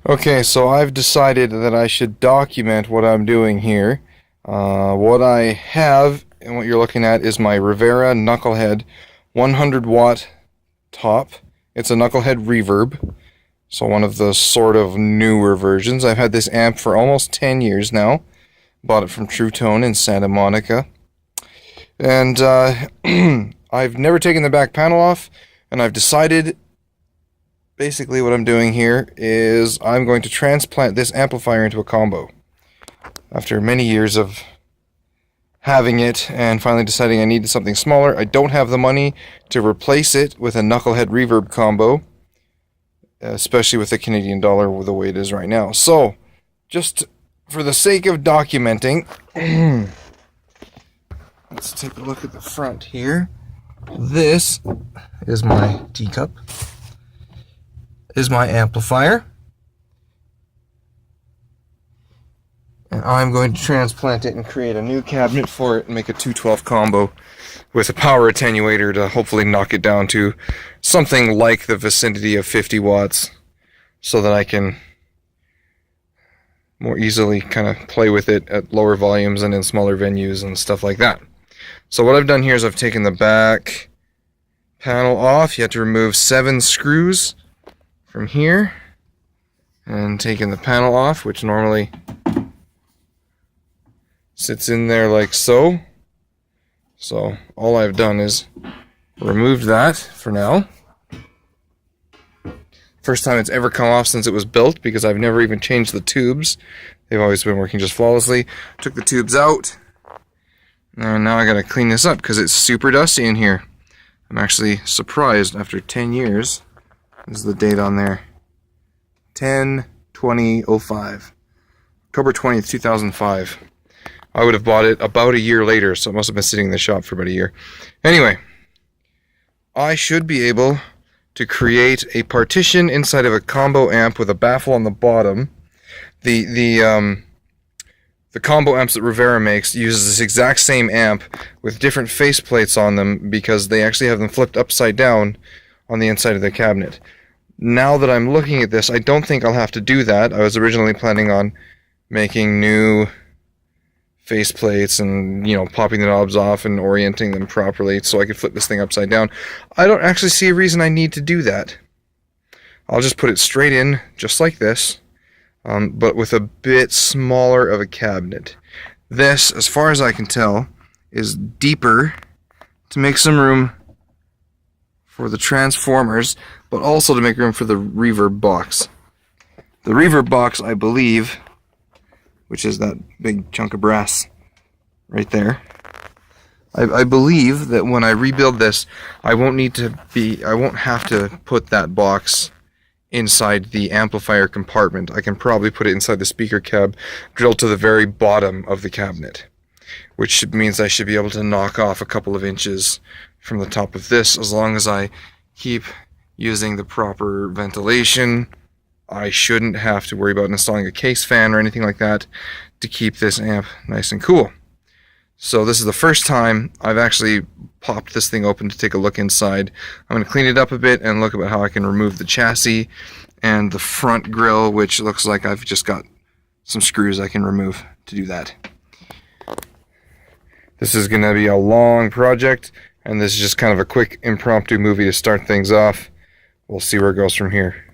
Okay, so I've decided that I should document what I'm doing here. What I have and what you're looking at is my Rivera Knucklehead 100 watt top. It's a Knucklehead reverb, so one of the sort of newer versions. I've had this amp for almost 10 years now. Bought it from True Tone in Santa Monica. And I've never taken the back panel off, and I've decided basically what I'm doing here is I'm going to transplant this amplifier into a combo. After many years of having it and finally deciding I needed something smaller, I don't have the money to replace it with a Knucklehead reverb combo, especially with the Canadian dollar the way it is right now. So, just for the sake of documenting, let's take a look at the front here. This is my teacup. Is my amplifier, and I'm going to transplant it and create a new cabinet for it and make a 212 combo with a power attenuator to hopefully knock it down to something like the vicinity of 50 watts so that I can more easily kind of play with it at lower volumes and in smaller venues and stuff like that. So what I've done here is I've taken the back panel off. You have to remove 7 screws from here and taking the panel off, which normally sits in there like so. So all I've done is removed that for now. First time it's ever come off since it was built, because I've never even changed the tubes. They've always been working just flawlessly. Took the tubes out, and now I gotta clean this up because it's super dusty in here. I'm actually surprised after 10 years. This is the date on there. 10/20/05. October 20th, 2005. I would have bought it about a year later, so it must have been sitting in the shop for about a year. Anyway, I should be able to create a partition inside of a combo amp with a baffle on the bottom. The combo amps that Rivera makes uses this exact same amp with different face plates on them because they actually have them flipped upside down on the inside of the cabinet. Now that I'm looking at this, I don't think I'll have to do that. I was originally planning on making new face plates and, popping the knobs off and orienting them properly so I could flip this thing upside down. I don't actually see a reason I need to do that. I'll just put it straight in, just like this, but with a bit smaller of a cabinet. This, as far as I can tell, is deeper to make some room for the transformers, but also to make room for the reverb box. The reverb box, I believe, which is that big chunk of brass right there, I believe that when I rebuild this, I won't have to put that box inside the amplifier compartment. I can probably put it inside the speaker cab, drilled to the very bottom of the cabinet, which means I should be able to knock off a couple of inches from the top of this as long as I keep using the proper ventilation. I shouldn't have to worry about installing a case fan or anything like that to keep this amp nice and cool. So this is the first time I've actually popped this thing open to take a look inside. I'm going to clean it up a bit and look at how I can remove the chassis and the front grille, which looks like I've just got some screws I can remove to do that. This is going to be a long project, and this is just kind of a quick impromptu movie to start things off. We'll see where it goes from here.